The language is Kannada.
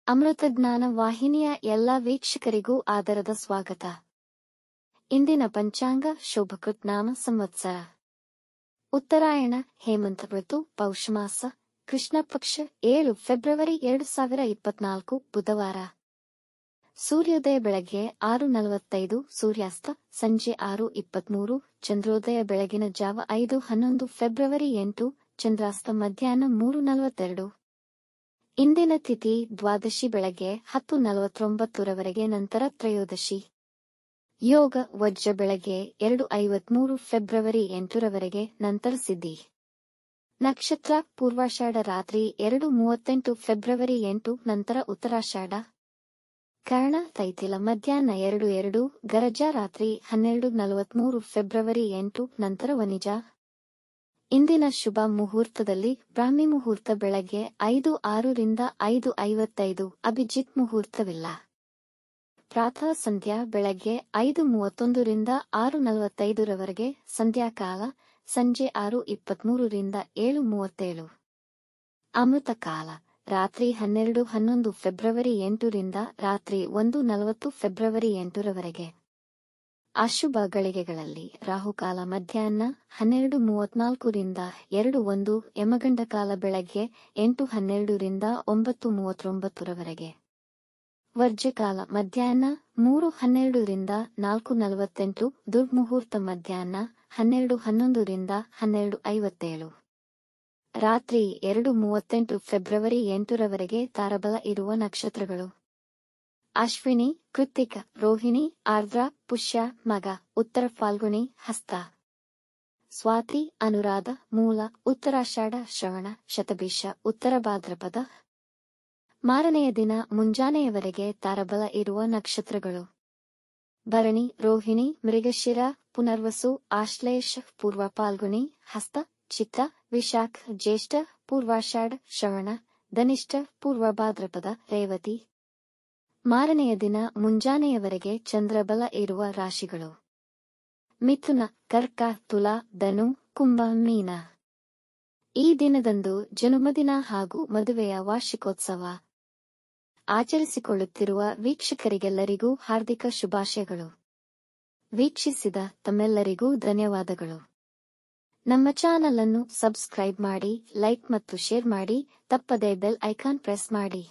ಅಮೃತಜ್ಞಾನ ವಾಹಿನಿಯ ಎಲ್ಲಾ ವೀಕ್ಷಕರಿಗೂ ಆದರದ ಸ್ವಾಗತ. ಇಂದಿನ ಪಂಚಾಂಗ ಶೋಭಕೃತ್ ನಾಮ ಸಂವತ್ಸರ ಉತ್ತರಾಯಣ ಹೇಮಂತ ಋತು ಪೌಷಮಾಸ ಕೃಷ್ಣ ಪಕ್ಷ 7 ಫೆಬ್ರವರಿ 2024 ಬುಧವಾರ. ಸೂರ್ಯೋದಯ ಬೆಳಗ್ಗೆ 6:45, ಸೂರ್ಯಾಸ್ತ ಸಂಜೆ 6:23, ಚಂದ್ರೋದಯ ಬೆಳಗಿನ ಜಾವ 5:11 ಫೆಬ್ರವರಿ 8, ಚಂದ್ರಾಸ್ತ ಮಧ್ಯಾಹ್ನ 3:42. ಇಂದಿನ ತಿಥಿ ದ್ವಾದಶಿ ಬೆಳಗ್ಗೆ 10:49 ರವರೆಗೆ, ನಂತರ ತ್ರಯೋದಶಿ. ಯೋಗ ವಜ್ರ ಬೆಳಗ್ಗೆ 2:53 ಫೆಬ್ರವರಿ 8 ರವರೆಗೆ, ನಂತರ ಸಿದ್ಧಿ. ನಕ್ಷತ್ರ ಪೂರ್ವಾಷಾಢ ರಾತ್ರಿ 2:38 ಫೆಬ್ರವರಿ 8, ನಂತರ ಉತ್ತರಾಷಾಢ. ಕರ್ಣ ತೈತಿಲ ಮಧ್ಯಾಹ್ನ 2:02, ಗರಜ ರಾತ್ರಿ 12:43 ಫೆಬ್ರವರಿ 8, ನಂತರ ವನಿಜ. ಇಂದಿನ ಶುಭ ಮುಹೂರ್ತದಲ್ಲಿ ಬ್ರಾಹ್ಮಿ ಮುಹೂರ್ತ ಬೆಳಗ್ಗೆ 5:06 ರಿಂದ 5:55, ಅಭಿಜಿತ್ ಮುಹೂರ್ತವಿಲ್ಲ. ಪ್ರಾತಃ ಸಂಧ್ಯಾ ಬೆಳಗ್ಗೆ 5:31 ರಿಂದ 6:45 ರವರೆಗೆ, ಸಂಧ್ಯಾಕಾಲ ಸಂಜೆ 6:23 ರಿಂದ 7:37. ಅಮೃತ ಕಾಲ ರಾತ್ರಿ 12:11 ಫೆಬ್ರವರಿ 8 ರಿಂದ ರಾತ್ರಿ 1:40 ಫೆಬ್ರವರಿ 8 ರವರೆಗೆ. ಅಶುಭ ಗಳಿಗೆಗಳಲ್ಲಿ ರಾಹುಕಾಲ ಮಧ್ಯಾಹ್ನ 12:34 ರಿಂದ 2:01, ಯಮಗಂಡಕಾಲ ಬೆಳಗ್ಗೆ 8:12 ರಿಂದ 9:39 ರವರೆಗೆ. ವರ್ಜ್ಯಕಾಲ ಮಧ್ಯಾಹ್ನ 3:12 ರಿಂದ 4:48, ದುರ್ಮುಹೂರ್ತ ಮಧ್ಯಾಹ್ನ 12:11 ರಿಂದ 12:57. ರಾತ್ರಿ 2:38 ಫೆಬ್ರವರಿ 8 ರವರೆಗೆ ತಾರಬಲ ಇರುವ ನಕ್ಷತ್ರಗಳು: ಅಶ್ವಿನಿ, ಕೃತ್ತಿಕ, ರೋಹಿಣಿ, ಆರ್ದ್ರ, ಪುಷ್ಯ, ಮಗ, ಉತ್ತರ ಫಾಲ್ಗುಣಿ, ಹಸ್ತ. ಸ್ವಾತಿ, ಅನುರಾಧ, ಮೂಲ, ಉತ್ತರಾಷಾಢ, ಶ್ರವಣ, ಶತಭಿಷ, ಉತ್ತರ ಭಾದ್ರಪದ. ಮಾರನೆಯ ದಿನ ಮುಂಜಾನೆಯವರೆಗೆ ತಾರಬಲ ಇರುವ ನಕ್ಷತ್ರಗಳು: ಭರಣಿ, ರೋಹಿಣಿ, ಮೃಗಶಿರ, ಪುನರ್ವಸು, ಆಶ್ಲೇಷ, ಪೂರ್ವ ಫಾಲ್ಗುಣಿ, ಹಸ್ತ, ಚಿತ್ತ, ವಿಶಾಖ, ಜ್ಯೇಷ್ಠ, ಪೂರ್ವಾಷಾಢ, ಶ್ರವಣ, ಧನಿಷ್ಠ, ಪೂರ್ವ ಭಾದ್ರಪದ, ರೇವತಿ. ಮಾರನೆಯ ದಿನ ಮುಂಜಾನೆಯವರೆಗೆ ಚಂದ್ರಬಲ ಇರುವ ರಾಶಿಗಳು: ಮಿಥುನ, ಕರ್ಕ, ತುಲಾ, ಧನು, ಕುಂಭ, ಮೀನ. ಈ ದಿನದಂದು ಜನ್ಮದಿನ ಹಾಗೂ ಮದುವೆಯ ವಾರ್ಷಿಕೋತ್ಸವ ಆಚರಿಸಿಕೊಳ್ಳುತ್ತಿರುವ ವೀಕ್ಷಕರಿಗೆಲ್ಲರಿಗೂ ಹಾರ್ದಿಕ ಶುಭಾಶಯಗಳು. ವೀಕ್ಷಿಸಿದ ತಮ್ಮೆಲ್ಲರಿಗೂ ಧನ್ಯವಾದಗಳು. ನಮ್ಮ ಚಾನಲ್ ಅನ್ನು ಸಬ್ಸ್ಕ್ರೈಬ್ ಮಾಡಿ, ಲೈಕ್ ಮತ್ತು ಶೇರ್ ಮಾಡಿ, ತಪ್ಪದೇ ಬೆಲ್ ಐಕಾನ್ ಪ್ರೆಸ್ ಮಾಡಿ.